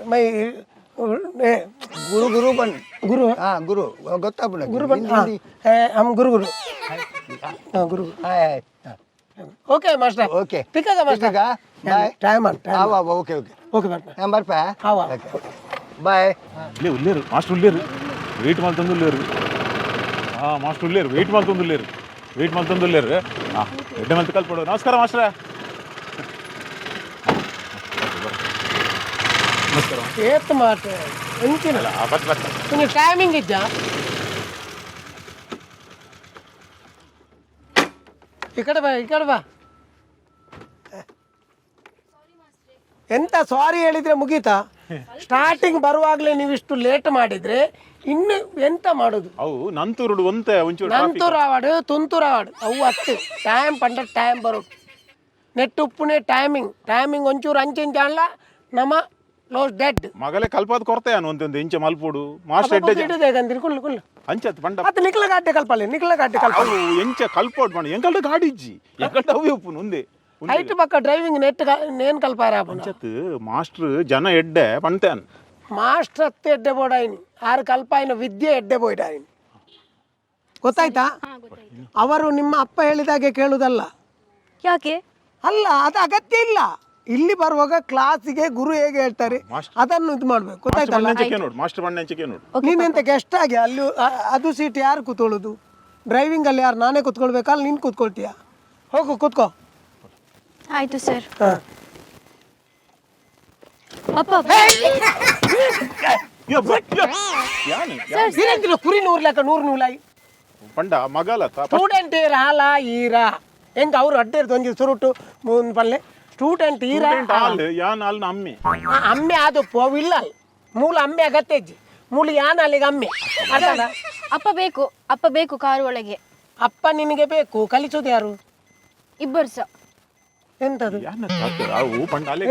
ಮೈ ಗುರು ಗುರು ಬನ್ ಗುರು ಹಾ ಗುರು ಗೊತ್ತಾಗ್ಬಿಡ ಗುರು ಬನ್ ಹಮ್ ಗುರು ಗುರು ಹಾಂ ಗುರು ಓಕೆ ಮಾಸ್ಟರ್ ಓಕೆ ಪಿಕ್ಕಾಗ master time okay okay okay master ಬರ್ಪ ಹಾವಾ ಬಾಯ್ ఉల్లేరు మాస్టర్ ఉల్లేరు వెయిట్ మాల్తుంది ఉల్లేరు మాస్టర్ ఉల్లేరు వెయిట్ మాల్తుంది ఉల్లేరు వెయిట్ మాల్తుంది ఉల్లేరు ఎడ్డ మంత్ కల్పడు నమస్కారం మాస్టరా నమస్కారం ಏತ್ ಮಾಟ ಎಂಚಿನಲ್ಲ బట్ బట్ ನಿಮಗೆ ಟೈಮಿಂಗ್ ಇದ್ದ ಈ ಕಡೆ ಬಾ ಎಂತ ಸಾರಿ ಹೇಳಿದ್ರೆ ಮುಗೀತಾ ಸ್ಟಾರ್ಟಿಂಗ್ ಬರುವಾಗಲೇ ನೀವಿಷ್ಟು ಲೇಟ್ ಮಾಡಿದ್ರೆ ಇನ್ನು ಎಂತ ಮಾಡೋದು అవు నంతూరుడు ಒಂತೆ ಒಂಚೂರು ನಂತೂರು ಆವಾಡು ತುಂತೂರು ಆವಾಡು ಅವು ಹತ್ತು ಟೈಮ್ ಪಂಡ ಟೈಮ್ ಬರೋದು ನೆಟ್ ಉಪ್ಪುನೇ ಟೈಮಿಂಗ್ ಒಂಚೂರು ಅಂಚೆಂಚ ಅಲ್ಲ ನಮ್ಮ ಕ್ಲೋಸ್ ಡೆಡ್ మగలే కల్పదు కొరతే అను ಒಂದೊಂದು ಇಂಚ ಮಲ್ಪೋಡು ಮಾಸ್ಟರ್ ಎಡ್ಡೆ ಇಡದೇಗಂದಿರಿ ಕುಲ್ಲು ಅಂಚತ್ పంಡ ಮತ್ತೆ ನಿಕ್ಲ ಗಾಡಿ ಕಲ್ಪಲ್ಲಿ అవు ఎంచ కల్పోడు మన ఎంకల్ట గాడి ఇచ్చి ఎంకల్ట అవి ఉప్పును ఉంది హైట్ పక్క డ్రైవింగ్ నెట్ నేను కల్పారా ಅಂಚತ್ ಮಾಸ್ಟರ್ ಜನ ಎಡ್ಡೆ ಪಂತೇನ್ ಮಾಸ್ಟರ್ ಹತ್ತೆ ಎಡ್ಡೆ ಬೋಡಾಯಿನಿ ಆರು ಕಲ್ಪಾಯಿನ ವಿದ್ಯೆ ಎಡ್ಡೆ ಬೋಯ್ಡಾಯಿನಿ ಗೊತ್ತಾಯ್ತಾ ಅವರು ನಿಮ್ಮ ಅಪ್ಪ ಹೇಳಿದಾಗೆ ಕೇಳುವುದಲ್ಲ ಯಾಕೆ ಅಲ್ಲ ಅದು ಅಗತ್ಯ ಇಲ್ಲ ಇಲ್ಲಿ ಬರುವಾಗ ಕ್ಲಾಸಿಗೆ ಗುರು ಹೇಗೆ ಹೇಳ್ತಾರೆ ಅದನ್ನು ಇದು ಮಾಡ್ಬೇಕು ಗೊತ್ತಾಯ್ತಲ್ಲ ನೋಡು ಮಾಸ್ಟರ್ ಬಣ್ಣಂಚಿಕೆ ನೋಡು ನೀನೆಂತ ಗೆಸ್ಟ್ ಆಗಿ ಅಲ್ಲಿ ಅದು ಸೀಟ್ ಯಾರು ಕೂತ್ಕೊಳ್ಳೋದು ಡ್ರೈವಿಂಗ್ ಅಲ್ಲಿ ಯಾರು ನಾನೇ ಕೂತ್ಕೊಳ್ಬೇಕಲ್ಲ ನೀನು ಕೂತ್ಕೊಳ್ತೀಯ ಹೋಗು ಕೂತ್ಕೋ ಆಯ್ತು ಸರ್ ಹಾಂ ಅಪ್ಪ ಇರಂತಿಲ್ಲ ಕುರಿ ನೂರ್ಲಕ್ಕ ನೂರು ನೂಲಾಯಿ ಪಂಡ ಮಗಲ ಸ್ಟೂಡೆಂಟ್ ಹಾಲ ಈರ ಹೆಂಗ ಅವ್ರು ಅಡ್ಡ ಇರ್ದು ಒಂಜಿ ಸುರುಟು ಮೂನ್ ಪಲ್ಲೆ ಸ್ಟೂಡೆಂಟ್ ಈರ ಯಾನ್ ಅಲ್ನ ಅಮ್ಮೆ ಅಮ್ಮೆ ಅದು ಪೋವಿಲ್ಲ ಮೂಲ ಅಮ್ಮೆ ಅಗತ್ಯ ಇಜ್ಜಿ ಮೂಲ ಯಾನ ಅಲ್ಲಿಗೆ ಅಮ್ಮೆ ಅರ್ಥಾದ ಅಪ್ಪ ಬೇಕು ಕಾರು ಒಳಗೆ ಅಪ್ಪ ನಿನಗೆ ಬೇಕು ಕಲಿಸೋದು ಯಾರು ಇಬ್ಬರು ಸಹ ಎಂತದು ಅವು ಪಂಡ ಅಲೆ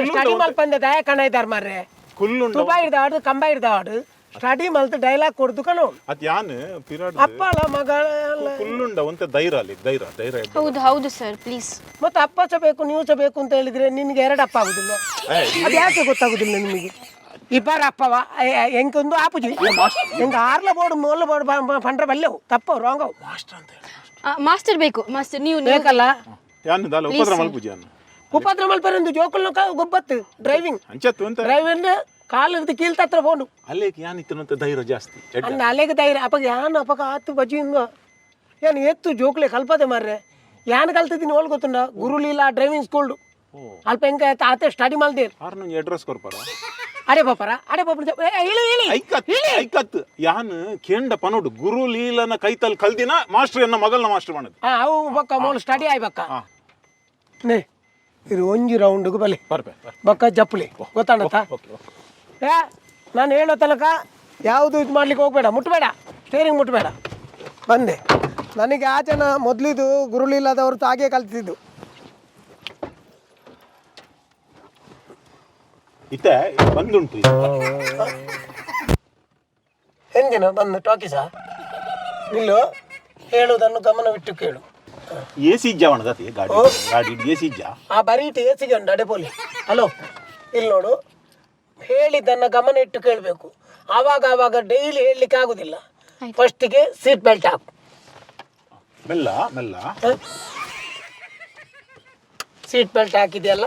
ಸ್ಟಡಿ ಮಲ್ಪಂದೆ ದಯ ಕಣ ಇದ್ದಾರೆ ಮಾರ್ರೆ ಕುಲ್ಲುಂಡ ತುಬ ಹಿಡ್ದಾಡು ಕಂಬ ಹಿಡ್ದಾಡು ಸ್ಟಡಿ ಮಲ್ತು ಡೈಲಾಗ್ ಕೊಡ್ದು ಕಣೋ ಅದ್ ಯಾನ್ ಪಿರಾಡ್ ಅಪ್ಪ ಅಲ್ಲ ಮಗಳ ಕುಲ್ಲುಂಡ ಒಂತೆ ಧೈರ್ಯ ಅಲ್ಲಿ ಧೈರ್ಯ ಹೌದು ಸರ್ ಪ್ಲೀಸ್ ಮತ್ತೆ ಅಪ್ಪ ಸಹ ಬೇಕು ನೀವು ಸಹ ಬೇಕು ಅಂತ ಹೇಳಿದ್ರೆ ನಿನ್ಗೆ ಎರಡು ಅಪ್ಪ ಆಗುದಿಲ್ಲ ಅದು ಯಾಕೆ ಗೊತ್ತಾಗುದಿಲ್ಲ ನಿಮಗೆ ಇಬ್ಬರು ಅಪ್ಪವ ಎಂಕೊಂದು ಆಪುಜಿ ಎಂಗ ಆರ್ಲ ಬೋರ್ಡು ಮೂಲ ಬೋರ್ಡು ಪಂಡ್ರೆ ಬಲ್ಲೆವು ತಪ್ಪವು ರಾಂಗವು ಮಾಸ್ಟರ್ ಬೇಕು ಮಾಸ್ಟರ್ ನೀವು ಬೇಕಲ್ಲ ಯಾನ್ ದಾಲ ಉಪದ್ರ ಮಲ್ಪುಜಿ ಯಾನ್ ಉಪದ್ರ ಮಲ್ಪರಂದು ಜೋಕಲ್ನ ಗೊಬ್ಬತ್ತು ಡ್ರೈವಿಂಗ್ ಅಂಚತ್ತು ಅಂತ ಡ್ರೈವಿಂಗ್ ಕಾಲಿರ್ದು ಕೀಳ್ತತ್ರ ಬೋಂಡು ಅಲ್ಲೇಕ್ ಯಾನ್ ಇತ್ತನಂತ ಧೈರ್ಯ ಜಾಸ್ತಿ ಅಂದ ಅಲೆಗೆ ಧೈರ್ಯ ಅಪ್ಪಗ ಯಾನ್ ಅಪ್ಪಗ ಆತು ಬಜಿಂಗ ಏನು ಎತ್ತು ಜೋಕ್ಲೆ ಕಲ್ಪದೆ ಮಾರ್ರೆ ಯಾನ್ ಕಲ್ತಿದ್ದೀನಿ ಓಲ್ ಗೊತ್ತುಂಡ ಗುರುಲೀಲಾ ಡ್ರೈವಿಂಗ್ ಸ್ಕೂಲ್ಡು ಅಲ್ಪ ಹೆಂಗ ಆತೆ ಸ್ಟಡಿ ಮಲ್ದೇರ್ ಆರ್ನ ಅಡ್ರೆಸ್ ಕೊರ್ಪಾರ ಅರೆ ಬಾಪರ ಹೇಳಿ ಐಕತ್ ಯಾನ್ ಕೇಂಡ ಪನೋಡು ಗುರು ಲೀಲನ ಕೈತಲ್ ಕಲ್ದಿನ ಮಾಸ್ಟರ್ ಎನ್ನ ಮಗಲ್ನ ಮಾಸ್ಟರ್ ಮಾಡದು ಅವು ಬಕ್ಕ ಮೂಲ ಸ್ಟಡಿ ಆಯ್ ಬಕ್ಕ ನೇ ಇದು ಒಂಜಿ ರೌಂಡ್ಗೆ ಬಲೆ ಬಕ್ಕ ಜಪ್ಪಲಿ ಗೊತ್ತಾಣತ್ತ ನಾನು ಹೇಳೋ ತನಕ ಯಾವುದು ಇದು ಮಾಡ್ಲಿಕ್ಕೆ ಹೋಗ್ಬೇಡ ಮುಟ್ಬೇಡ ಸ್ಟೇರಿಂಗ್ ಮುಟ್ಬೇಡ ಬಂದೆ ನನಗೆ ಆ ಜನ ಮೊದಲಿದು ಗುರುಲಿಲ್ಲದವರು ಹಾಗೆ ಕಲ್ತಿದ್ದು ಇತ್ತೆ ಬಂದುಂಟು ಎಂದಿನ ಬಂದು ಟಾಕೀಸ ನಿಲ್ಲು ಹೇಳುವುದನ್ನು ಗಮನವಿಟ್ಟು ಕೇಳು ಎಸಿ ಜಾವಣ ಗಾಡಿ ಗಾಡಿ ಎಸಿ ಜಾ ಆ ಬರೀಟ್ ಏಸಿಗೆ ಉಂಟು ಅಡೆಪೋಲಿ ಹಲೋ ಇಲ್ಲಿ ನೋಡು ಹೇಳಿದ್ದನ್ನು ಗಮನ ಇಟ್ಟು ಕೇಳಬೇಕು ಆವಾಗ ಡೈಲಿ ಹೇಳಲಿಕ್ಕೆ ಆಗುದಿಲ್ಲ ಫಸ್ಟಿಗೆ ಸೀಟ್ ಬೆಲ್ಟ್ ಹಾಕು ಮೆಲ್ಲ ಮೆಲ್ಲ ಸೀಟ್ ಬೆಲ್ಟ್ ಹಾಕಿದೆಯಲ್ಲ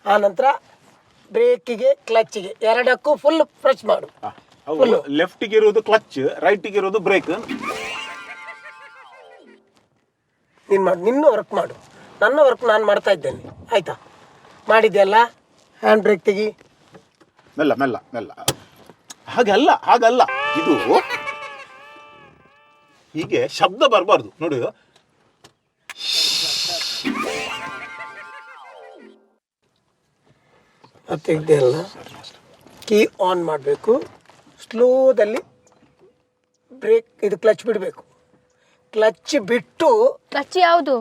ಆನಂತರ ಬ್ರೇಕಿಗೆ ಕ್ಲಚ್ಗೆ ಎರಡಕ್ಕೂ ಫುಲ್ ಪ್ರೆಸ್ ಮಾಡು ಲೆಫ್ಟಿಗೆ ಇರೋದು ಕ್ಲಚ್ ರೈಟಿಗೆ ಇರೋದು ಬ್ರೇಕ್ ನೀನು ಮಾಡು ನಿನ್ನ ವರ್ಕ್ ಮಾಡು ನನ್ನ ವರ್ಕ್ ನಾನು ಮಾಡ್ತಾ ಇದ್ದೇನೆ ಆಯ್ತಾ ಮಾಡಿದೆಯಲ್ಲ ಹ್ಯಾಂಡ್ ಬ್ರೇಕ್ ತೆಗಿ ಮೆಲ್ಲ ಮೆಲ್ಲ ಮೆಲ್ಲ ಹಾಗಲ್ಲ ಇದು ಹೀಗೆ ಶಬ್ದ ಬರಬಾರ್ದು ನೋಡಿ ಮತ್ತೆ ಇದೆಯಲ್ಲ ಕೀ ಆನ್ ಮಾಡಬೇಕು ಸ್ಲೋದಲ್ಲಿ ಬ್ರೇಕ್ ಇದು ಕ್ಲಚ್ ಬಿಡಬೇಕು ಕ್ಲಚ್ ಬಿಟ್ಟು ಕ್ಲಚ್ ಯಾವುದು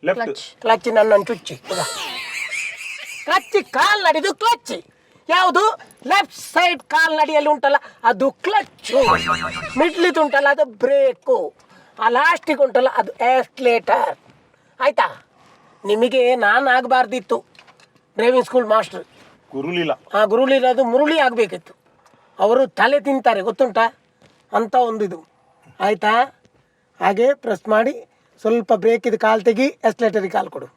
ಲೆಫ್ಟ್ ಕ್ಲಚ್ ನನ್ನನ್ನು ಚುಚ್ಚಿ ಕ್ಲಚ್ ಕಾಲ್ ನಡಿದು ಕ್ಲಚ್ ಯಾವುದು ಲೆಫ್ಟ್ ಸೈಡ್ ಕಾಲ್ ನಡಿಯಲ್ಲಿ ಉಂಟಲ್ಲ ಅದು ಕ್ಲಚ್ಚು ಮಿಡ್ಲಿದು ಉಂಟಲ್ಲ ಅದು ಬ್ರೇಕು ಆ ಲಾಸ್ಟಿಗೆ ಉಂಟಲ್ಲ ಅದು ಆಕ್ಸಿಲೇಟರ್ ಆಯ್ತಾ ನಿಮಗೆ ನಾನು ಆಗಬಾರ್ದಿತ್ತು ಡ್ರೈವಿಂಗ್ ಸ್ಕೂಲ್ ಮಾಸ್ಟರ್ ಗುರುಲಿಲ್ಲ. ಗುರುಳಿರೋದು ಮುರುಳಿ ಆಗಬೇಕಿತ್ತು. ಅವರು ತಲೆ ತಿಂತಾರೆ ಗೊತ್ತುಂಟಾ ಅಂತ ಒಂದು ಇದು ಆಯಿತಾ. ಹಾಗೆ ಪ್ರೆಸ್ ಮಾಡಿ ಸ್ವಲ್ಪ ಬ್ರೇಕಿದು ಕಾಲು ತೆಗಿ, ಎಕ್ಸ್ಲೇಟರಿಗೆ ಕಾಲು ಕೊಡು,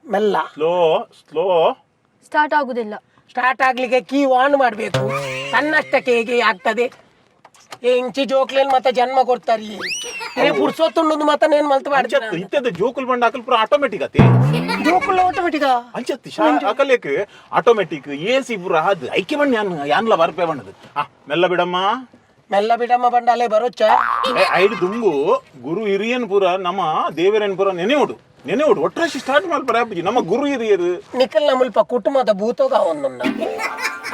ಮೆಲ್ಲ. ಸ್ಲೋ ಸ್ಟಾರ್ಟ್ ಆಗುದಿಲ್ಲ. ಸ್ಟಾರ್ಟ್ ಆಗಲಿಕ್ಕೆ ಕೀ ಆನ್ ಮಾಡಬೇಕು. ತನ್ನಷ್ಟಕ್ಕೆ ಹೇಗೆ ಆಗ್ತದೆ? ಇಂಚಿ ಜೋಕ್ಲೇನ್ ಮತ್ತೆ ಜನ್ಮ ಕೊಡ್ತಾರೆ. ಪುಡ್ಸೋತುಂಡು ಮತ್ತೆ ನೇನು ಮಲ್ತು ಮಾಡ್ತಾರೆ. ಇತ್ತದ ಜೋಕುಲ್ ಬಂಡ ಹಾಕಲ್ ಪೂರ ಆಟೋಮೆಟಿಕ್ ಆತಿ. ಜೋಕುಲ್ ಆಟೋಮೆಟಿಕಾ ಅಂಚತ್ತಿ ಹಾಕಲೇಕ್ ಆಟೋಮೆಟಿಕ್ AC ಪೂರ ಅದು ಐಕೆ ಬಣ್ಣ ಯಾನ್ಲ ಬರ್ಪೆ ಬಣ್ಣದು. ಮೆಲ್ಲ ಬಿಡಮ್ಮ, ಮೆಲ್ಲ ಬಿಡಮ್ಮ ಬಂಡಾಲೆ ಬರೋಚ್ಚ. ಐದು ದುಂಗು ಗುರು ಹಿರಿಯನ್ ಪೂರ ನಮ್ಮ ದೇವರನ್ ಪೂರ ನೆನೆಯೋಡು ಒಟ್ರಾಶಿ ಸ್ಟಾರ್ಟ್ ಮಾಡ್ಪಾರ ಅಪ್ಪಜಿ ನಮ್ಮ ಗುರು ಹಿರಿಯರು. ನಿಖಲ್ನ ಮುಲ್ಪ ಕುಟುಂಬದ ಭೂತೋಗ ಒಂದೊಂದು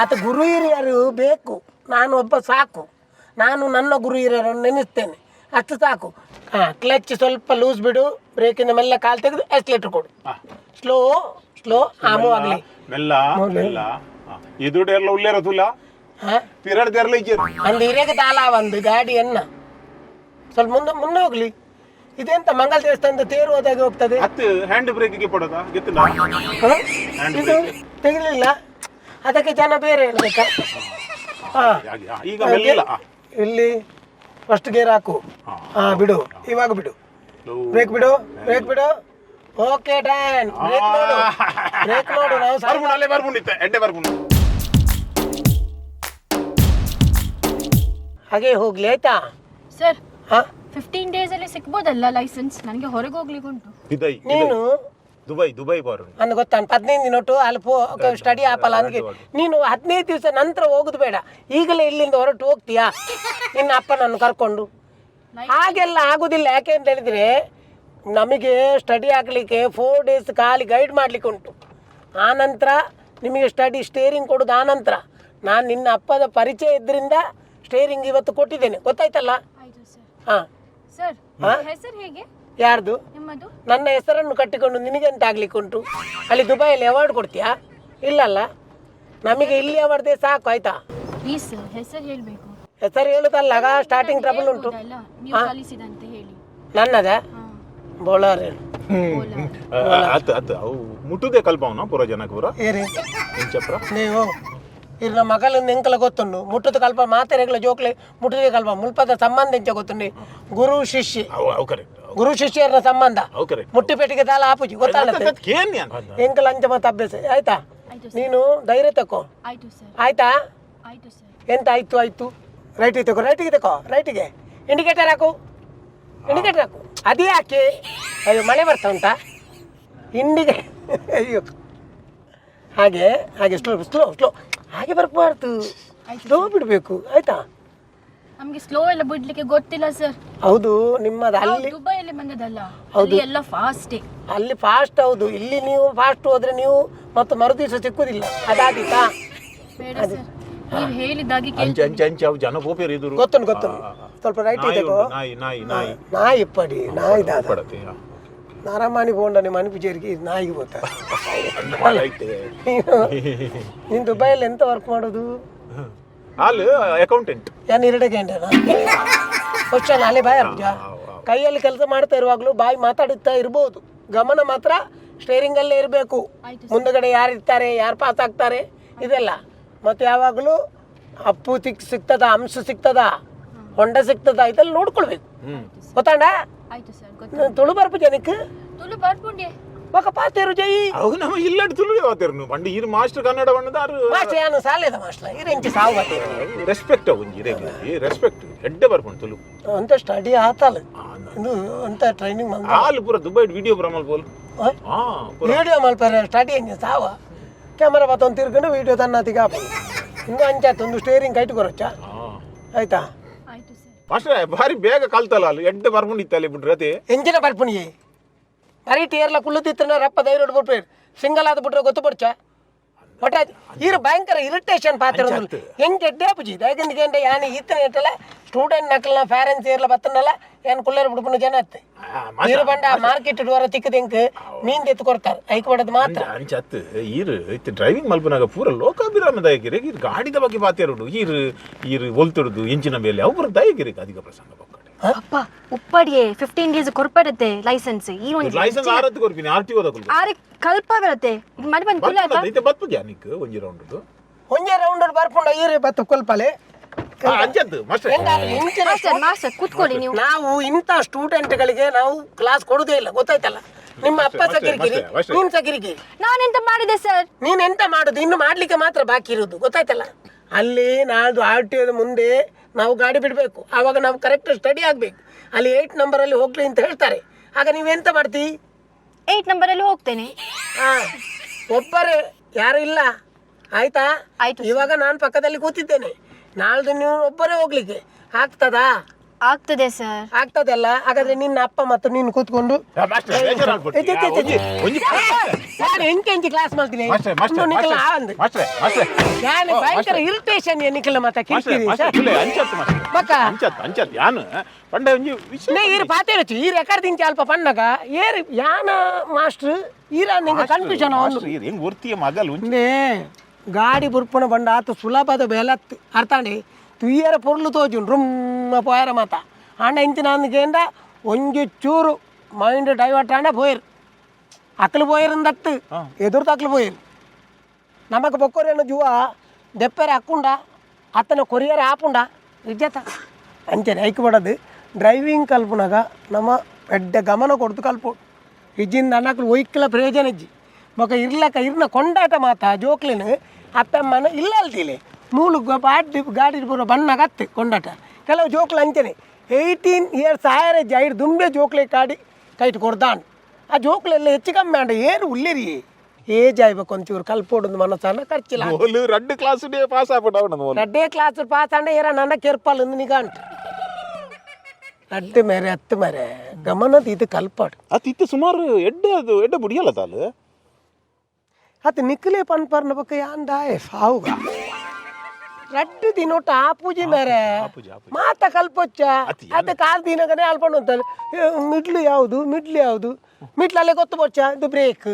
ಆತ ಗುರು ಹಿರಿಯರು ಬೇಕು. ನಾನು ಒಬ್ಬ ಸಾಕು. ನಾನು ನನ್ನ ಗುರು ಹಿರಿಯರನ್ನು ನೆನೆಸ್ತೇನೆ, ಅಷ್ಟು ಸಾಕು. ಕ್ಲಚ್ ಸ್ವಲ್ಪ ಲೂಸ್ ಬಿಡು, ಬ್ರೇಕಿಂದ ಮೆಲ್ಲ ಕಾಲು ತೆಗೆದು ಎಕ್ಸ್ಲೇಟರ್ ಕೊಡು. ಸ್ಲೋ ಆಮು ಆಗಲಿ ಮೆಲ್ಲ ಮೆಲ್ಲ. ಇದು ಡೇರ್ಲ ಉಳ್ಳೇರ ತುಲ್ಲ ಪಿರಡ್ ದೇರ್ಲ ಇಜ್ಜೇರು ಒಂದು ಹಿರಿಯಗೆ ತಾಲ ಒಂದು ಗಾಡಿಯನ್ನ ಸ್ವಲ್ಪ ಮುಂದೆ ಹೋಗ್ಲಿ. ಇದೆಂತ ಮಂಗಲ ದೇವಸ್ಥಾನದ ತೇರು ಹೋದಾಗೆ ಹೋಗ್ತದೆ. ಹತ್ತು ಹ್ಯಾಂಡ್ ಬ್ರೇಕಿಗೆ ಪಡೋದಾ ಗೊತ್ತಿಲ್ಲ. ಇದು ತೆಗಿಲಿಲ್ಲ, ಅದಕ್ಕೆ ಜನ ಬೇರೆ ಹೇಳ್ಬೇಕಾ? ಈಗ ಮೆಲ್ಲ ಇಲ್ಲಿ ಫಸ್ಟ್ ಗೇರ್ ಹಾಕು. ಬಿಡು, ಇವಾಗ ಬಿಡು, ಬ್ರೇಕ್ ಬಿಡು. Okay done. ಬ್ರೇಕ್ ನೋಡು ನಾವು ಅಲ್ಲೇ ಬರ್ಕೊಂಡಿತ್ತೆ ಎಡ್ಡೆ ಬರ್ಕೊಂಡು ಹಾಗೆ ಹೋಗ್ಲಿ ಆಯ್ತಾ ಸರ್. ಹಾ 15 days ಅಲ್ಲಿ ಸಿಗ್ಬೋದಲ್ಲ ಲೈಸೆನ್ಸ್? ನನಗೆ ಹೊರಗೆ ಹೋಗ್ಲಿಕ್ಕೆ ಉಂಟು. ನೀನು ದುಬೈ ಬಾರು ಅಂದ್ ಗೊತ್ತಾ 15 ದಿನೊಟ್ಟು ಅಲ್ಲಿ ಸ್ಟಡಿ ಆಪಲ್ಲ ಅಂದ್ಗೆ ನೀನು 15 ದಿವಸ ನಂತರ ಹೋಗುದು ಬೇಡ, ಈಗಲೇ ಇಲ್ಲಿಂದ ಹೊರಟು ಹೋಗ್ತೀಯಾ ನಿನ್ನ ಅಪ್ಪನನ್ನು ಕರ್ಕೊಂಡು. ಹಾಗೆಲ್ಲ ಆಗುದಿಲ್ಲ. ಯಾಕೆ ಅಂತ ಹೇಳಿದ್ರೆ ನಮಗೆ ಸ್ಟಡಿ ಆಗಲಿಕ್ಕೆ 4 days ಖಾಲಿ ಗೈಡ್ ಮಾಡ್ಲಿಕ್ಕೆ ಉಂಟು. ಆನಂತರ ನಿಮಗೆ ಸ್ಟೇರಿಂಗ್ ಕೊಡೋದು ಆನಂತರ. ನಾನು ನಿನ್ನ ಅಪ್ಪದ ಪರಿಚಯ ಇದ್ರಿಂದ ಸ್ಟೇರಿಂಗ್ ಇವತ್ತು ಕೊಟ್ಟಿದ್ದೇನೆ, ಗೊತ್ತಾಯ್ತಲ್ಲ? ಹಾಂ ಸರ್, ಹೆಸರು ಹೇಗೆ? ಯಾರ್ದು? ನಿಮ್ಮದು. ನನ್ನ ಹೆಸರನ್ನು ಕಟ್ಟಿಕೊಂಡು ನಿನಗೆಂತ ಆಗ್ಲಿಕ್ಕೆ ಉಂಟು? ಅಲ್ಲಿ ದುಬೈಯಲ್ಲಿ ಅವಾರ್ಡ್ ಕೊಡ್ತೀಯಾ? ಇಲ್ಲಲ್ಲ, ನಮಗೆ ಇಲ್ಲಿ ಅವಾರ್ಡ್ದೇ ಸಾಕು ಆಯ್ತಾ? ಪ್ಲೀಸ್ ಸರ್, ಹೆಸರು ಹೇಳಬೇಕು. ಹೆಸರು ಹೇಳುದಲ್ಲ, ಸ್ಟಾರ್ಟಿಂಗ್ ಟ್ರಬಲ್ ಉಂಟು. ನೀವು ಕಲಿಸಿದಂತೆ ಹೇಳಿ. ನನ್ನದ ಬೋಳಾರ್ ಹೇಳು. ಅವು ಮುಟ್ಟುದೇ ಕಲ್ಪವನ ಪೂರ ಜನಕ್ಕೆ ಪೂರ ಏರಿ ಇಂಚಪ್ರ ನೀವು ಇರ್ ನಮ್ಮ ಮಗಲಿಂದ ಎಂಕಲ ಗೊತ್ತುಂಡು. ಮುಟ್ಟದ ಕಲ್ಪ ಮಾತೆರೆಗಳ ಜೋಕ್ಲೆ ಮುಟ್ಟದೆ ಕಲ್ಪ ಮುಲ್ಪದ ಸಂಬಂಧ ಎಂಚ ಗೊತ್ತುಂಡಿ. ಗುರು ಶಿಷ್ಯ, ಗುರು ಶಿಷ್ಯರ ಸಂಬಂಧ ಮುಟ್ಟಿಪೇಟಿಗೆ ದಾಲ ಆಪುಜಿ ಗೊತ್ತಾಗುತ್ತೆ. ಎಂಕಲ ಅಂಚ ಮತ್ತೆ ಅಭ್ಯಾಸ ಆಯ್ತಾ? ನೀನು ಧೈರ್ಯ ತಕೋ ಆಯ್ತಾ? ಎಂತ ಆಯ್ತು ರೈಟಿಗೆ ತಗೋ, ರೈಟಿಗೆ ಇಂಡಿಕೇಟರ್ ಹಾಕು. ಅದೇ ಹಾಕಿ. ಅಯ್ಯೋ ಮಳೆ ಬರ್ತಾ ಉಂಟಾ? ಅಯ್ಯೋ ಹಾಗೆ ಸ್ಲೋ ಹಾಗೆ ಬರ್ಬಾರ್ದು, ಸ್ಲೋ ಬಿಡಬೇಕು ಆಯ್ತಾ? ನಮಗೆ ಸ್ಲೋ ಎಲ್ಲ ಬಿಡ್ಲಿಕ್ಕೆ ಗೊತ್ತಿಲ್ಲ ಸರ್. ಹೌದು, ನಿಮ್ಮದು ಅಲ್ಲಿ ದುಬೈಯಲ್ಲಿ ಬಂದದಲ್ಲ, ಅಲ್ಲಿ ಎಲ್ಲ ಫಾಸ್ಟೇ. ಅಲ್ಲಿ ಫಾಸ್ಟ್ ಹೌದು. ಇಲ್ಲಿ ನೀವು ಫಾಸ್ಟ್ ಹೋದ್ರೆ ನೀವು ಮತ್ತು ಮರುದಿವಸ ಸಿಕ್ಕುದಿಲ್ಲ. ಅದಾದೀತಾ? ಬೇಡ ಸರ್, ನೀವು ಹೇಳಿದಾಗೆ ಜನ ಗೋಪೇರು ಇದ್ರು ಗೊತ್ತು. ಸ್ವಲ್ಪ ರೈಟ್ ಇದೆಗೋ. ನಾಯಿ ಪಡಿ ನಾಯಿ ದಾದ ನಾರಮಾನಿ ಬೋಂಡನೆ ಮನಿಪುಜೇರಿಗೆ ನಾಯಿಗೆ ಹೋಗ್ತಾರೆ. ನೀನು ದುಬೈಯಲ್ಲಿ ಎಂತ ವರ್ಕ್ ಮಾಡೋದು? ಅಕೌಂಟೆಂಟ್. ಏನು 2 ಗಂಟೆ ಕ್ವಶನ್ ಅಲ್ಲಿ ಬಾಯ್ ಅರ್ಜ ಕೈಯಲ್ಲಿ ಕೆಲಸ ಮಾಡ್ತಾ ಇರುವಾಗಲೂ ಬಾಯಿ ಮಾತಾಡುತ್ತಾ ಇರ್ಬೋದು. ಗಮನ ಮಾತ್ರ ಸ್ಟೇರಿಂಗ್ ಅಲ್ಲೇ ಇರಬೇಕು. ಮುಂದಗಡೆ ಯಾರು ಇರ್ತಾರೆ, ಯಾರು ಪಾಸ್ ಆಗ್ತಾರೆ ಇದೆಲ್ಲ. ಮತ್ತೆ ಯಾವಾಗಲೂ ಅಪ್ಪು ಸಿಗ್ತದ, ಅಂಶ ಸಿಗ್ತದ, ಹೊಂಡ ಸಿಗ್ತದ, ಇದೆಲ್ಲ ನೋಡ್ಕೊಳ್ಬೇಕು. ಗೊತ್ತಾಂಡ? ತುಳು ಬರ್ಪು ಜನಕ್ಕೆ ತುಳು ಬರ್ಪುಂಡೆ ఒక పాతేరు చెయ్యి అవును ನಮ್ಮ ಇಲ್ಲಡ್ ತುಳು ಯಾವತೇರು ಬಂಡಿ ಇರು ಮಾಸ್ಟರ್ ಕನ್ನಡ ಬಣ್ಣದಾರು ಮಾಸ್ಟರ್ ಯಾನು ಸಾಲೇದ ಮಾಸ್ಟರ್ ಇರೆಂಚಿ ಸಾವು ಬತ್ತೇರು ರೆಸ್ಪೆಕ್ಟ್ ಒಂಜಿ ಇರೆಗಿ ರೆಸ್ಪೆಕ್ಟ್ ಎಡ್ಡೆ ಬರ್ಪುಂಡು ತುಳು ಅಂತ ಸ್ಟಡಿ ಆತಲ್ಲ ಇದು ಅಂತ ಟ್ರೈನಿಂಗ್ ಮಂದ ಆಲ್ ಪೂರ ದುಬೈ ವಿಡಿಯೋ ಪ್ರಮಲ್ ಬೋಲ್ ವಿಡಿಯೋ ಮಲ್ಪರೆ ಸ್ಟಡಿ ಎಂಜಿ ಸಾವ ಕ್ಯಾಮರಾ ಬತ್ತೊಂದು ತಿರ್ಕೊಂಡು ವಿಡಿಯೋ ತನ್ನ ತಿಗಾಪ ಇನ್ನು ಅಂಚಾತ ಒಂದು ಸ್ಟೇರಿಂಗ್ ಕೈಟ್ ಕೊರಚ್ಚ ಆಯ್ತಾ ಆಯ್ತು ಸರ್ ಮಾಸ್ಟರ್ ಭಾರಿ ಬೇಗ ಕಲ್ತಲ್ಲ ಅಲ್ಲಿ ಎಡ್ಡೆ ಬರ್ಪುಂಡು ಇತ್ತಲ್ಲಿ ಬಿಡ್ರತೆ ಎಂಜಿನ ಬರ್ಪುಣಿ ಮರಿ ಟೀರ್ಲ ಕುಳ್ಳುತ್ತಿತ್ತ ರಪ್ಪ ಧೈರ್ಯ ಬಿಟ್ರೆ ಸಿಂಗಲ್ ಆದ ಬಿಟ್ರೆ ಗೊತ್ತು ಬಿಡ್ಚ ಒಟ್ಟ ಇರು ಭಯಂಕರ ಇರಿಟೇಷನ್ ಪಾತ್ರ ಹೆಂಗೆ ಎಡ್ಡೆ ಪೂಜಿ ದಯಗಂದಿಗೆ ಯಾನಿ ಈತನ ಇಟ್ಟಲ್ಲ ಸ್ಟೂಡೆಂಟ್ ನಕಲ್ನ ಪ್ಯಾರೆಂಟ್ಸ್ ಇರ್ಲ ಬತ್ತನಲ್ಲ ಏನು ಕುಳ್ಳೇರು ಬಿಡ್ಪುನ ಜನ ಅತ್ತೆ ನೀರು ಬಂಡ ಮಾರ್ಕೆಟ್ ಡೋರ ತಿಕ್ಕದ ಹೆಂಗೆ ಮೀನ್ ತೆತ್ತು ಕೊಡ್ತಾರೆ ಐಕ್ ಬಡದ್ ಮಾತ್ರ ಅಂಚತ್ ಈರು ಇತ್ತು ಡ್ರೈವಿಂಗ್ ಮಲ್ಪನಾಗ ಪೂರ ಲೋಕಾಭಿರಾಮದಾಯಗಿರಿ ಇದು ಗಾಡಿದ ಬಗ್ಗೆ ಪಾತೇರುಡು ಈರು ಒಲ್ತಿಡುದು ಇಂಚಿನ ಮೇಲೆ ಅವ್ರ ದಯಗಿರಿ ಅಧಿಕ ಪ್ರಸಂಗ ಅಪ್ಪ ಉಪ್ಪಡಿಯೇ 15 days ಕೊರ್ಪಡತ್ತೆ ಲೈಸೆನ್ಸ್ ಈ ಒಂದು ಲೈಸೆನ್ಸ್ ಆರತ್ತು ಕೊರ್ಪಿನಿ ಆರ್ಟಿಒ ತಗೊಳ್ಳಿ ಆರೆ ಕಲ್ಪ ಬರತ್ತೆ ಮನೆ ಬಂದು ಕುಲ್ಲ ಆಯ್ತಾ ಬರ್ತದ್ಯಾ ನಿಕ್ ಒಂಜಿ ರೌಂಡ್ ಒಂಜೆ ರೌಂಡ್ ಬರ್ಪುಂಡ ಈರೆ ಬತ್ತು ಕೊಲ್ಪಲೆ ಅಂಚದ್ದು ಮಾಸ್ಟರ್ ಮಾಸ್ಟರ್ ಕೂತ್ಕೊಳ್ಳಿ ನೀವು. ನಾವು ಇಂಥ ಸ್ಟೂಡೆಂಟ್ಗಳಿಗೆ ನಾವು ಕ್ಲಾಸ್ ಕೊಡುದೇ ಇಲ್ಲ ಗೊತ್ತಾಯ್ತಲ್ಲ. ನಿಮ್ಮ ಅಪ್ಪ ಸಕಿರಿಕಿರಿ, ನೀನ್ ಸಕಿರಿಕಿರಿ. ನಾನೆಂತ ಮಾಡಿದೆ ಸರ್? ನೀನ್ ಎಂತ ಮಾಡುದು, ಇನ್ನು ಮಾಡ್ಲಿಕ್ಕೆ ಮಾತ್ರ ಬಾಕಿ ಇರುದು ಗೊತ್ತಾಯ್ತಲ್ಲ. ಅಲ್ಲಿ ನಾಳ್ದು RTO ಮುಂದೆ ನಾವು ಗಾಡಿ ಬಿಡಬೇಕು, ಆವಾಗ ನಾವು ಕರೆಕ್ಟ್ ಸ್ಟಡಿ ಆಗ್ಬೇಕು. ಅಲ್ಲಿ 8 ನಂಬರಲ್ಲಿ ಹೋಗ್ಲಿ ಅಂತ ಹೇಳ್ತಾರೆ, ಆಗ ನೀವೆಂತ ಮಾಡ್ತಿ? 8 ನಂಬರಲ್ಲಿ ಹೋಗ್ತೇನೆ. ಹಾ, ಒಬ್ಬರೇ, ಯಾರು ಇಲ್ಲ ಆಯ್ತಾ? ಆಯ್ತು. ಇವಾಗ ನಾನು ಪಕ್ಕದಲ್ಲಿ ಕೂತಿದ್ದೇನೆ, ನಾಳ್ದು ನೀವು ಒಬ್ಬರೇ ಹೋಗ್ಲಿಕ್ಕೆ ಆಗ್ತದಾ? ಆಗ್ತದೆ ಸರ್. ಆಗ್ತದಲ್ಲ. ಹಾಗಾದ್ರೆ ನಿನ್ನ ಅಪ್ಪ ಮತ್ತು ನೀನು ಕೂತ್ಕೊಂಡು ಎಂಟು ಕ್ಲಾಸ್ ಮಾಡ್ತೀನಿ. ಭಯಂಕರ ಇರಿಟೇಷನ್ ನಿಖಿಲ ಮಾತ ಕಿರಿಕಿರಿ ಈರು ಪಾತೇರಚ್ಚು ಈ ರೆಕಾರ್ಡ್ ದಿಂಚ ಅಲ್ಪ ಪಣ್ಣಗ ಏರು ಯಾನ ಮಾಸ್ಟರ್ ಈರ ನಿಂಗೆ ಕನ್ಫ್ಯೂಷನ್ ಒಂದೇ ಗಾಡಿ ಬುರ್ಪಣ ಬಂಡ ಆತ ಸುಲಭದ ಬೇಲತ್ತು ಅರ್ಥಾಂಡಿ ತುಯ್ಯರ ಪೊರ್ಲು ತೋಜು ರುಮ್ಮ ಪೋಯರ ಮಾತ ಆಂಡ ಇಂಚಿನ ಅಂದ್ಕೇಂದ ಒಂಜಿ ಚೂರು ಮೈಂಡ್ ಡೈವರ್ಟ್ ಆಂಡ ಪೋಯರು ಅಕ್ಲು ಪೋಯರಂದತ್ತು ಎದುರು ಅಕ್ಲು ಪೋಯರು ನಮಕ್ ಬೊಕ್ಕೋರೇನು ಜುವ ದೆಪ್ಪರೆ ಹಾಕುಂಡ ಅತ್ತನ ಕೊರಿಯರ್ ಆಪುಂಡ ವಿಜೇತ ಅಂಚನೆ ಐಕ್ ಬಡದು ಡ್ರೈವಿಂಗ್ ಕಲ್ಪನಾಗ ನಮ್ಮ ಪೆಡ್ಡ ಗಮನ ಕೊಡ್ತು ಕಲ್ಪು ಇಜ್ಜಿಂದ ಅನ್ನಕ್ಲು ಒಯ್ಕಲ ಪ್ರಯೋಜನ ಇಜ್ಜಿ ಬೊಕ ಇರ್ಲಕ್ಕ ಇರ್ನ ಕೊಂಡಾಟ ಮಾತ ಜೋಕ್ಲಿನ ಅತ್ತಮ್ಮನ ಇಲ್ಲ ಅಲ್ತಿಲೆ ಮೂಲು ಗಾಡಿ ಪೂರ ಬಣ್ಣಗತ್ತೆ ಕೊಂಡಾಟ ಕೆಲವು ಜೋಕ್ಲು ಅಂಚನೆ 18 years ಆಯರೆ ಜೈಡ್ ದುಂಬೆ ಜೋಕ್ಲೆ ಕಾಡಿ ಕೈಟ್ ಕೊಡ್ದಾಂಡು ಆ ಜೋಕ್ಲೆಲ್ಲ ಹೆಚ್ಚು ಕಮ್ಮಿ ಆಂಡ ಏನು ಉಳ್ಳಿರಿ ಏಜ್ ಆಯ್ಬೇಕು ಒಂಚೂರು ಕಲ್ಪೋಡು ಮನಸ್ಸನ್ನ ಖರ್ಚಿಲ್ಲ ರೆಡ್ ಕ್ಲಾಸ್ ಪಾಸ್ ರಡ್ಡೇ ಕ್ಲಾಸ್ ಪಾಸ್ ಆಂಡ ಏರ ನನ್ನ ಕೆರ್ಪಲ್ ನಿಗಾಂಟು ರಡ್ಡು ಮೇರೆ ಹತ್ತು ಮೇರೆ ಗಮನದ ಇದು ಕಲ್ಪಾಡು ಅತ್ತಿತ್ತು ಸುಮಾರು ಎಡ್ಡೆ ಬುಡಿಯಲ್ಲ ತಾಲು ಅದು ನಿಕ್ಲೆ ಪನ್ಪರ್ನ ಬಕ್ಕ ಯಾಂದಾಯ ಸಾವುಗ ರಡ್ಡು ದಿನೊಟ್ಟು ಆ ಪೂಜೆ ಮೇರೆ ಮಾತ ಕಲ್ಪೊಚ್ಚ ಅದು ಕಾಲ್ ದಿನಗನೆ ಅಲ್ಪಣ್ಣು ಅಂತಾರೆ ಮಿಡ್ಲು ಯಾವುದು ಮಿಡ್ಲಲ್ಲೇ ಗೊತ್ತು ಬೊಚ್ಚ ಇದು ಬ್ರೇಕ್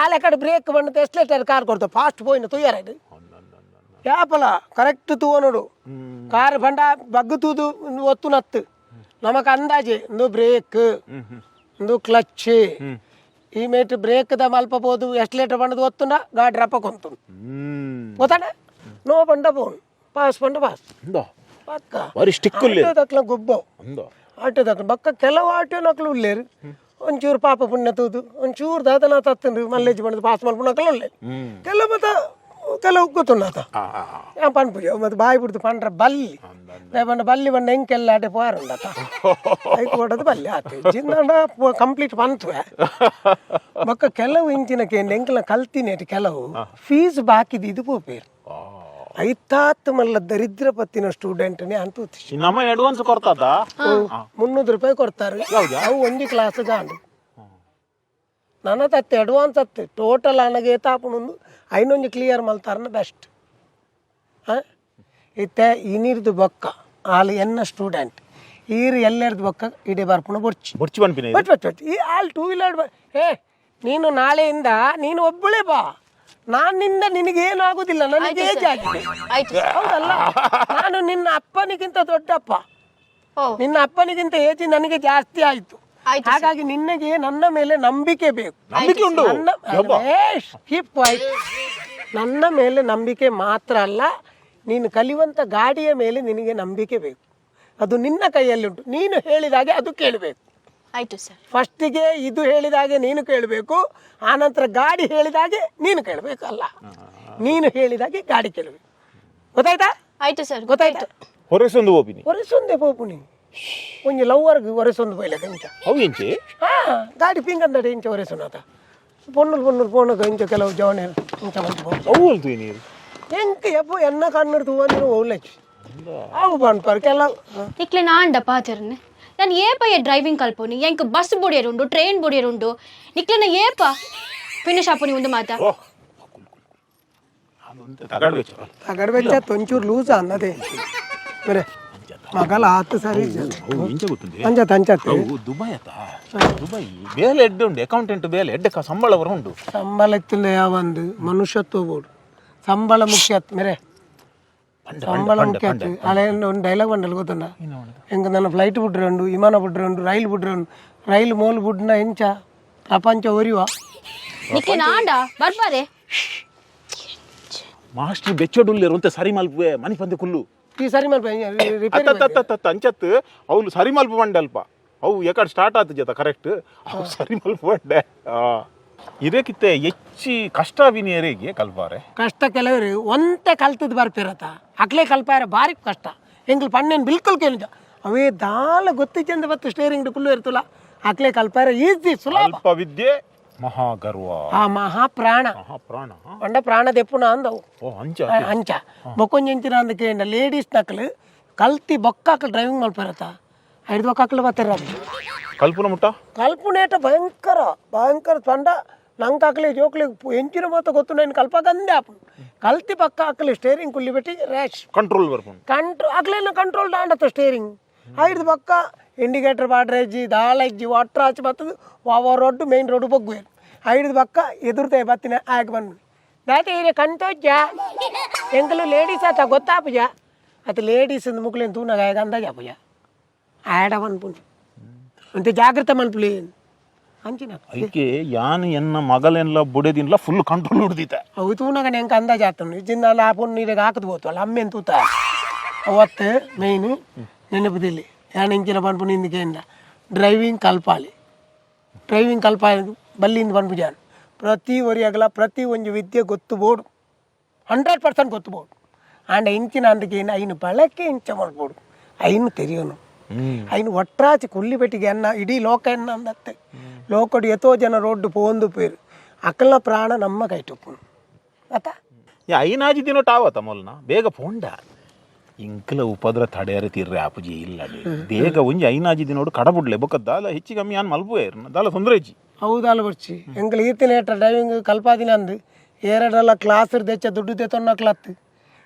ಆಲೆ ಕಡೆ ಬ್ರೇಕ್ ಬಂದು ಎಸ್ಲೇಟರ್ ಕಾರ್ ಕೊಡ್ತಾವೆ ಫಾಸ್ಟ್ ಪೋಯಿನ ತುಯ್ಯಾರ ಇದು ಯಾಪಲ ಕರೆಕ್ಟ್ ತೂವ ನೋಡು ಕಾರ್ ಬಂಡ ಬಗ್ಗು ತೂದು ಒತ್ತು ನತ್ತು ನಮಕ್ ಅಂದಾಜೆ ಒಂದು ಬ್ರೇಕ್ ಒಂದು ಕ್ಲಚ್ ಈ ಮೇಟ್ ಬ್ರೇಕ್ ದ ಮಲ್ಪಬಹುದು ಎಸ್ಲೇಟರ್ ಬಂಡದು ಒತ್ತುಂಡ ಗಾಡಿ ರಪ್ಪ ಕೊಂತು ಗೊತ್ತಾಡ ನೋ ಬಂಡ ಬೋನ್ ಪಾಸ್ ಬಂಡ ಪಾಸ್ ಪಕ್ಕ ಗೊಬ್ಬ ಆಟೋದಕ್ಲ ಬಕ್ಕ ಕೆಲವು ಆಟೋನಕ್ಲು ಉಳ್ಳೇರು ಒಂಚೂರು ಪಾಪ ಪುಣ್ಯ ತೂದು ಒಂಚೂರು ದಾದನ ತತ್ತಂದು ಮಲ್ಲೇಜ್ ಬಂದು ಪಾಸ್ ಮಲ್ಪುಣಕ್ಲ ಉಳ್ಳೆ ಕೆಲವು ಮತ್ತ ಕೆಲವು ಗೊತ್ತುಂಡಾತ ಪನ್ಪುಜ ಮತ್ತೆ ಬಾಯಿ ಬಿಡ್ತು ಪಂಡ್ರ ಬಲ್ಲಿ ಬಂಡ ಬಲ್ಲಿ ಬಂಡ ಹೆಂಗೆಲ್ಲ ಆಟೆ ಪೋಯಾರುಂಡಾತ ಐಕ್ ಹೊಡೋದು ಬಲ್ಲಿ ಆತ ಜಿಂದ ಕಂಪ್ಲೀಟ್ ಪಂತ್ವೆ ಬಕ್ಕ ಕೆಲವು ಇಂಚಿನಕ್ಕೆ ಎಂಕಲ ಕಲ್ತಿನಿ ಕೆಲವು ಫೀಸ್ ಬಾಕಿದು ಇದು ಪೋಪೇರು ಐತಾತ್ ಮಲ್ಲ ದರಿದ್ರ ಪತ್ತಿನ ಸ್ಟೂಡೆಂಟ್ನೇ ಅಂತ ನಮ್ಮ ಅಡ್ವಾನ್ಸ್ ಕೊಡ್ತದ 300 ರೂಪಾಯಿ ಕೊಡ್ತಾರೆ ಅವು ಒಂದು ಕ್ಲಾಸ್ ಗಾಂಡು ನನ್ನ ತತ್ತೆ ಅಡ್ವಾನ್ಸ್ ಹತ್ತೆ ಟೋಟಲ್ ನನಗೆ ತಾಪನೊಂದು ಐನೊಂದು ಕ್ಲಿಯರ್ ಮಲ್ತಾರನ ಬೆಸ್ಟ್ ಇತ್ತೆ ಇನಿರ್ದು ಬೊಕ್ಕ ಆಲ್ ಎನ್ನ ಸ್ಟೂಡೆಂಟ್ ಈರು ಎಲ್ಲರದು ಬೊಕ್ಕ ಇಡೀ ಬರ್ಪುಣ ಬೊಡ್ಚಿ ಬಟ್ ಈ ಆಲ್ 2 ವೀಲರ್ ನೀನು ನಾಳೆಯಿಂದ ನೀನು ಒಬ್ಬಳೇ ಬಾ ನಾನಿಂದ ನಿನಗೇನು ಆಗುದಿಲ್ಲ ನನಗೆ ಏಜ್ ಆಗಿದೆ ಹೌದಲ್ಲ ನಾನು ನಿನ್ನ ಅಪ್ಪನಿಗಿಂತ ದೊಡ್ಡಪ್ಪ ನಿನ್ನ ಅಪ್ಪನಿಗಿಂತ ಏಜ್ ನನಗೆ ಜಾಸ್ತಿ ಆಯ್ತು ಹಾಗಾಗಿ ನಿನಗೆ ನನ್ನ ಮೇಲೆ ನಂಬಿಕೆ ಬೇಕು ನನ್ನ ಮೇಲೆ ನಂಬಿಕೆ ಮಾತ್ರ ಅಲ್ಲ ನೀನು ಕಲಿಯುವಂಥ ಗಾಡಿಯ ಮೇಲೆ ನಿನಗೆ ನಂಬಿಕೆ ಬೇಕು ಅದು ನಿನ್ನ ಕೈಯಲ್ಲಿಂಟು ನೀನು ಹೇಳಿದಾಗೆ ಅದು ಕೇಳಬೇಕು ಆಯ್ತು ಸರ್ ಫಸ್ಟಿಗೆ ಇದು ಹೇಳಿದಾಗೆ ನೀನು ಕೇಳಬೇಕು ಆನಂತರ ಗಾಡಿ ಹೇಳಿದಾಗೆ ನೀನು ಕೇಳಬೇಕು ಅಲ್ಲ ನೀನು ಹೇಳಿದಾಗೆ ಗಾಡಿ ಕೇಳಬೇಕು ಗೊತ್ತಾಯ್ತಾ ಆಯ್ತು ಸರ್ ಗೊತ್ತಾಯ್ತಾ ಹೊರಸೊಂದೆ ಪೋಪುನಿ ಒಂಜಿ ಲವ್ವರ್ಗ್ ಒರೆಸೊಂದು ಬೈಲಕ ಇಂಚ ಅವು ಇಂಚೆ ಗಾಡಿ ಪಿಂಗಂದಡೆ ಇಂಚ ಒರೆಸೊನತ ಪೊಣ್ಣುಲ್ ಪೋಣಗ ಇಂಚ ಕೆಲವು ಜವನೆ ಇಂಚ ಮಂಚು ಅವು ಅಲ್ತು ನೀರು ಎಂಕ ಎಪ್ಪು ಎನ್ನ ಕಣ್ಣು ತೂವಂದಿನ ಓಲೆಚ್ಚು ಅವು ಪನ್ಪರ್ ಕೆಲವು ಇಕ್ಲೆ ನಾಂಡ ಪಾಚರ್ನೆ ನಾನು ಏಪ ಡ್ರೈವಿಂಗ್ ಕಲ್ಪೋನಿ ಎಂಕ್ ಬಸ್ ಬುಡಿಯರುಂಡು ಟ್ರೈನ್ ಬುಡಿಯರುಂಡು ನಿಕ್ಲೆನ ಏಪ ಫಿನಿಶ್ ಆಪೋನಿ ಒಂದು ಮಾತ ತಗಡ್ಬೆಚ್ಚ ತೊಂಚೂರು ಲೂಸ ಅನ್ನದೇ ಬೇರೆ ಮಗಲ ಆತು ಸರಿ ಅಂಚತ್ತೆ ದುಬೈ ಬೇಲೆ ಎಡ್ಡೆ ಉಂಡು ಅಕೌಂಟೆಂಟ್ ಬೇಲೆ ಎಡ್ಡೆ ಸಂಬಳ ಬರ ಉಂಡು ಸಂಬಳ ಇತ್ತಿಲ್ಲ ಯಾವಂದು ಮನುಷ್ಯತ್ವ ಬೋಡು ಸಂಬಳ ಮುಖ್ಯ ಮೇರೆ ಸಂಬಳ ಮುಖ್ಯ ಅಲ್ಲೇ ಒಂದು ಡೈಲಾಗ್ ಬಂಡಲ್ಲ ಗೊತ್ತುಂಡ ಹೆಂಗೆ ನನ್ನ ಫ್ಲೈಟ್ ಬಿಡ್ರೆ ಉಂಡು ವಿಮಾನ ಬಿಡ್ರೆ ಉಂಡು ರೈಲ್ ಬಿಡ್ರೆ ಉಂಡು ರೈಲ್ ಮೋಲ್ ಬಿಡ್ನ ಎಂಚ ಪ್ರಪಂಚ ಒರಿಯುವ ನಿಕ್ಲೆ ನಾಂಡ ಬರ್ಬಾರೆ ಮಾಸ್ಟರ್ ಬೆಚ್ಚೋಡುಲ್ಲೇರು ಅಂತ ಸರಿ ಮಲ್ಪುವೆ ಮನಿ ಪಂದೆ ಕುಲ್ಲು ಈ ಸರಿ ಅತ್ತ ಅಂಚತ್ ಅವ್ಲು ಸರಿ ಮಲ್ಪ ಬಂಡೆ ಅಲ್ಪ ಅವು ಯಾಕಡೆ ಸ್ಟಾರ್ಟ್ ಆತ ಜತ ಕರೆಕ್ಟ್ ಅವು ಸರಿ ಮಲ್ಪ ಬಂಡೆ ಇದಕ್ಕಿತ್ತೆ ಹೆಚ್ಚಿ ಕಷ್ಟ ವಿನಿಯರಿಗೆ ಕಲ್ಪಾರೆ ಕಷ್ಟ ಕೆಲವರು ಒಂತೆ ಕಲ್ತದ್ ಬರ್ತಿರತ್ತ ಅಕ್ಲೆ ಕಲ್ಪಾರ ಭಾರಿ ಕಷ್ಟ ಎಂಗ್ಲು ಪಣ್ಣೇನು ಬಿಲ್ಕುಲ್ ಕೇಳಿದ ಅವೇ ದಾಲ ಗೊತ್ತಿಚ್ಚಂದ ಬತ್ತು ಸ್ಟೇರಿಂಗ್ ಕುಲ್ಲು ಇರ್ತಲ್ಲ ಅಕ್ಲೆ ಕಲ್ಪಾರ ಈಸಿ ಸುಲಭ ಅಲ್ಪ ವಿದ್ಯೆ ಮಹಾಗರ್ವ ಆ ಮಹಾಪ್ರಾಣ ಮಹಾಪ್ರಾಣ ಒಂಡ ಪ್ರಾಣ ದೆಪ್ಪುನ ಅಂದವು ಓ ಅಂಚ ಅಂಚ ಬೊಕ್ಕೊಂಜೆಂಚಿನ ಅಂದ ಕೇಂದ್ರ ಲೇಡೀಸ್ ನಕಲು ಕಲ್ತಿ ಬೊಕ್ಕಾಕಲು ಡ್ರೈವಿಂಗ್ ಮಲ್ಪಿರತ್ತ 5 ಬೊಕ್ಕಾಕಲು ಬರ್ತಿರ ಕಲ್ಪನ ಮುಟ್ಟ ಕಲ್ಪನೇಟ ಭಯಂಕರ ತಂಡ ನಂಗೆ ಹಾಕಲಿ ಜೋಕ್ಲಿ ಎಂಚಿನ ಮಾತ್ರ ಗೊತ್ತು ನಾನು ಕಲ್ಪಕಂದೆ ಆಪು ಕಲ್ತಿ ಪಕ್ಕ ಹಾಕಲಿ ಸ್ಟೇರಿಂಗ್ ಕುಲ್ಲಿ ಬಿಟ್ಟು ರ್ಯಾಶ್ ಕಂಟ್ರೋಲ್ ಬರ್ಪುಂಡು ಆಗ್ಲೇನ ಕಂಟ್ರೋಲ್ ದಾಂಡತ್ತ ಸ್ಟೇರಿಂಗ್ 5 ಪಕ್ಕ ಇಂಡಿಕೇಟರ್ ಬಾಡ್ರೆಜ್ಜಿ ದಾಳಜ್ಜಿ ಒಟ್ರಾಚ್ ಬರ್ತದೆ ರೋಡ್ ಮೇನ್ ರೋಡ್ ಬೊಗ್ಗುವೇರು 5 ಪಕ್ಕ ಎದುರ್ತೆ ಬತ್ತಿನ ಆಗ ಬಂದು ದಾತ ಈಗ ಕಂತೋಜ್ಜ ಎಂಕಲು ಲೇಡೀಸ್ ಆತ ಗೊತ್ತಾಪುಜ ಅದು ಲೇಡೀಸ್ ಮುಕ್ಲೇನು ತೂನಾಗ ಆಗ ಅಂದಾಜ ಪೂಜ ಆಡ ಮನ್ಪುಂಜು ಅಂತ ಜಾಗ್ರತೆ ಮನ್ಪುಲಿ ಅಂಚಿನ ಅದಕ್ಕೆ ಯಾನ್ ಎನ್ನ ಮಗಲೆಲ್ಲ ಬುಡೆದಿನ್ಲ ಫುಲ್ ಕಂಟ್ರೋಲ್ ಹಿಡ್ದಿತ್ತೆ ಅವು ತೂನಾಗ ನೆಂಕ ಅಂದಾಜ ಆತನು ಇಜ್ಜಿನ ಆಪುನ್ ನೀರಿಗೆ ಹಾಕದ್ ಬೋತು ಅಲ್ಲ ಅಮ್ಮೆನ್ ತೂತ ಅವತ್ತು ಮೇಯ್ನು ನೆನಪದಿಲ್ಲಿ ಯಾನ್ ಇಂಚಿನ ಪನ್ಪು ನಿಂದಿಕೆಯಿಂದ ಡ್ರೈವಿಂಗ್ ಕಲ್ಪಾಲಿ ಬಲ್ಲಿಂದ ಪನ್ಪುಜಾನು ಪ್ರತಿ ಒರಿಯಾಗಲ ಪ್ರತಿ ಒಂದು ವಿದ್ಯೆ ಗೊತ್ತು ಬೋಡು 100% ಗೊತ್ತು ಬೋಡು ಆಂಡ ಇಂಚಿನ ಅಂದಕ್ಕೆ ಏನು ಐನು ಬಳಕೆ ಇಂಚ ಮಾಡ್ಬೋಡು ಐನು ತೆರೆಯೋನು ಐನು ಒಟ್ರಾಚಿ ಕುಲ್ಲಿ ಬೆಟ್ಟಿಗೆ ಅನ್ನ ಇಡೀ ಲೋಕ ಎನ್ನ ಅಂದತ್ತೆ ಲೋಕಡು ಎತೋ ಜನ ರೋಡ್ ಪೋಂದು ಪೇರು ಅಕ್ಕಲ ಪ್ರಾಣ ನಮ್ಮ ಕೈಟುಪ್ಪು ಅತ್ತ ಐನಾಜಿ ದಿನ ಟಾವತ್ತ ಮೊಲ್ನ ಬೇಗ ಪೋಂಡ ಇಂಕಲ ಉಪದ್ರ ತಡೆಯರೆ ತೀರ್ರೆ ಆಪುಜಿ ಇಲ್ಲ ಬೇಗ ಒಂಜಿ ಐನಾಜಿ ದಿನೋಡು ಕಡಬುಡ್ಲೆ ಬೊಕ್ಕ ದಾಲ ಹೆಚ್ಚು ಕಮ್ಮಿ ಯಾನ್ ಮಲ್ಪುವೆ ದಾಲ ತೊಂದರೆ ಇಜ್ಜಿ ಹೌದಲ್ಲ ಬರ್ಚಿ ಎಂಕಲ್ ಈತಿನ ಡ್ರೈವಿಂಗ್ ಕಲ್ಪಾದಿನ ಅಂದು ಎರಡೆಲ್ಲ ಕ್ಲಾಸ್ ತೆಚ್ಚ ದುಡ್ಡು ತೆತ್ತೊನ್ನಕ್ಲತ್ತು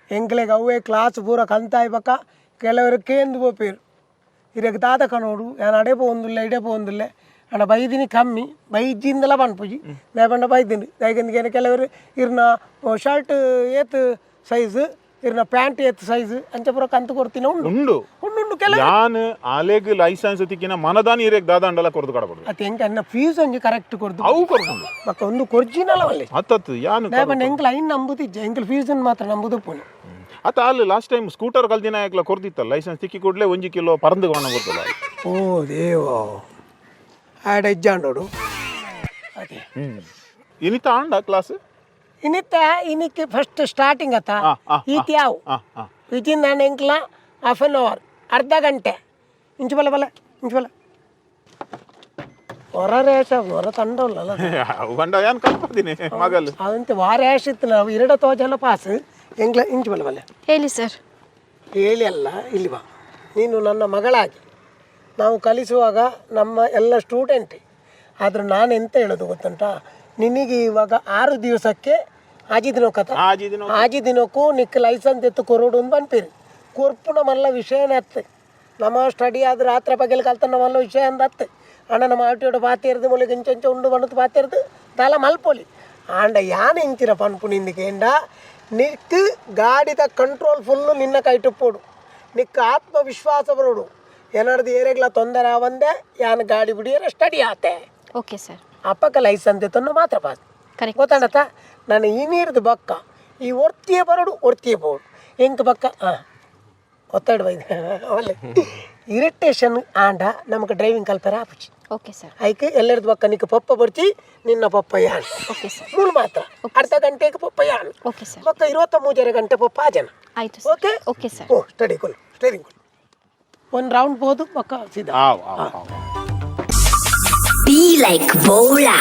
ಎಂಕ್ಲೆಗೆ ಅವೇ ಕ್ಲಾಸ್ ಪೂರ ಕಂತಾಯಿ ಪಕ್ಕ ಕೆಲವರು ಕೇಂದು ಬೋಪೇರು ಇರಕ್ಕೆ ದಾದ ಕಣೋಡು ನಾನು ಅಡೆ ಪೋಂದಿಲ್ಲ ಇಡೆ ಪೋಂದಿಲ್ಲ ಅಣ್ಣ ಬೈದಿನಿ ಕಮ್ಮಿ ಬೈಜಿಂದಲ ಪನ್ಪುಜಿ ನಾ ಪಂಡ ಬೈದಿನಿ ದೈಗಂದಿಗೆ ಕೆಲವರು ಇರ್ನ ಶರ್ಟ್ ಏತ್ ಸೈಜ್ ಇರ್ನ ಪ್ಯಾಂಟ್ ಏತ್ ಸೈಜ್ ಅಂಚ ಪೂರ ಕಂತು ಕೊಡ್ತೀನಿ ಉಂಡು ಕೆಲವು ಯಾನ್ ಆಲೆಗ್ ಲೈಸೆನ್ಸ್ ತಿಕ್ಕಿನ ಮನದಾನಿ ಇರಕ್ ದಾದ ಅಂಡಲ ಕೊರ್ದು ಕಡಬುಡು ಅತ್ ಹೆಂಗೆ ಅನ್ನ ಫೀಸ್ ಒಂಜಿ ಕರೆಕ್ಟ್ ಕೊಡ್ದು ಅವು ಕೊರ್ಕೊಂಡು ಮಕ್ಕ ಒಂದು ಕೊರ್ಜಿನಲ್ಲ ಒಳ್ಳೆ ಅತ್ತತ್ತು ಯಾನು ನಾ ಪಂಡ ಎಂಕ್ಲ ಐನ್ ನಂಬುದಿಜ್ಜ ಎಂಕ್ಲ ಫೀಸನ್ ಮಾತ್ರ ನಂಬುದು ಪೋಣಿ ಅತ್ತ ಅಲ್ಲಿ ಲಾಸ್ಟ್ ಟೈಮ್ ಸ್ಕೂಟರ್ ಕಲ್ದಿನ ಯಾಕಲ ಕೊರ್ದಿತ್ತಲ್ಲ ಲೈಸೆನ್ಸ್ ತಿಕ್ಕಿ ಕೂಡಲೇ 1 ಕಿಲೋ ಪರಂದು ಗೋಣ ಗೊತ್ತಲ್ಲ ಓ ದೇವ ಆಡ ಇಜ್ಜಾಂಡೋಡು ಅದೇ ಇನಿತ ಆಂಡ ಕ್ಲಾಸ್ ಇನ್ನಕ್ಕೆ ಫಸ್ಟ್ ಸ್ಟಾರ್ಟಿಂಗ್ ಅತ್ತ ಈತ್ ಯಾವ ವಿತಿನ್ ನಾನು ಎಂಕ್ಲ ಹಾಫ್ ಆನ್ ಅವರ್ ಅರ್ಧ ಗಂಟೆ ಇಂಚು ಬಲ ಹೊರ ರೇಷ ಹೊರ ತಂಡಲ್ಲ ಬಂಡ ಯಾನ್ ಕಲ್ಪದಿನಿ ಮಗಲ್ ಅದಂತೆ ವಾರ ರೇಷ ಇತ್ತು ನಾವು 2 ತೋಜನ ಪಾಸ್ ಎಂಗ್ಲ ಇಂಚು ಬಲ ಹೇಳಿ ಸರ್ ಹೇಳಿ ಅಲ್ಲ ಇಲ್ಲಿ ಬಾ ನೀನು ನನ್ನ ಮಗಳಾಗಿ ನಾವು ಕಲಿಸುವಾಗ ನಮ್ಮ ಎಲ್ಲ ಸ್ಟೂಡೆಂಟೇ ಆದ್ರೆ ನಾನು ಎಂತ ಹೇಳೋದು ಗೊತ್ತುಂಟ ನಿನಗೆ ಇವಾಗ 6 ದಿವಸಕ್ಕೆ ಆಜಿ ದಿನಕ್ಕೂ ನಿಕ್ಕ ಲೈಸೆನ್ಸ್ ಎತ್ತು ಕೊರೋಡು ಅಂತ ಬಂತೀರಿ ಕೊರ್ಪುನ ಮಲ್ಲ ವಿಷಯನೇ ಅತ್ತೆ ನಮ್ಮ ಸ್ಟಡಿ ಆದ್ರೆ ರಾತ್ರಿ ಪಗೆಲ್ ಕಲ್ತ ಮಲ್ಲ ವಿಷಯ ಅಂದತ್ತೆ ಅಣ್ಣ ನಮ್ಮ ಆಟೋಡು ಪಾತಿರ್ದು ಮೊಲಿಗೆ ಇಂಚ ಉಂಡು ಬಣ್ಣದ ಪಾತಿರ್ದು ದಾಲ ಮಲ್ಪೊಲಿ ಆಂಡ ಯಾನು ಇಂಚಿನ ಪನ್ಪು ನಿಂದಿಕೆಂಡ ನಿಕ್ ಗಾಡಿದ ಕಂಟ್ರೋಲ್ ಫುಲ್ಲು ನಿನ್ನ ಕೈಟುಪ್ಪೋಡು ನಿಕ್ಕ ಆತ್ಮವಿಶ್ವಾಸ ಬರೋಡು ಏನಾರ್ದು ಏರೆಗ್ಲ ತೊಂದರೆ ಆವಂದೆ ಯಾನು ಗಾಡಿ ಬಿಡಿಯರ ಸ್ಟಡಿ ಆತೆ ಓಕೆ ಸರ್ ಅಪ್ಪಕ್ಕ ಲೈಸೆನ್ಸ್ ಎತ್ತನ್ನು ಮಾತ್ರ ಪಾಸ್ ಕರೆಕ್ಟ್ ಗೊತ್ತಾಡತ್ತ ನಾನು ಈ ನೀರ್ದು ಬಕ್ಕ ಈ ಒರ್ತಿಯೇ ಬರೋಡು ಒರ್ತಿಯೇ ಬೋಡು ಎಂಕ ಬಕ್ಕ ಒತ್ತಡ ಬೈದ ಅವಲ್ಲ ಇರಿಟೇಷನ್ ಆಂಡ ನಮಗೆ ಡ್ರೈವಿಂಗ್ ಕಲ್ಪರ ಆಪುಚಿ ಓಕೆ ಸರ್ ಐಕೆ ಎಲ್ಲರದು ಬಕ್ಕ ನಿಕ್ಕ ಪಪ್ಪ ಬರ್ಚಿ ನಿನ್ನ ಪಪ್ಪ ಯಾನ್ ಓಕೆ ಸರ್ ಮೂರು ಮಾತ್ರ ಅರ್ಧ ಗಂಟೆಗೆ ಪಪ್ಪ ಯಾನ್ ಓಕೆ ಸರ್ ಬಕ್ಕ 23 ಗಂಟೆ ಪಪ್ಪ ಆ ಜನ ಆಯ್ತು ಓಕೆ ಓಕೆ ಸರ್ ಓ ಸ್ಟಡಿ ಕೊಲ್ ಸ್ಟೇರಿಂಗ್ ಕೊಲ್ ಒಂದು ರೌಂಡ್ ಹೋದು ಬಕ್ಕ ಸೀದಾ ಆವ್ Be like Bola.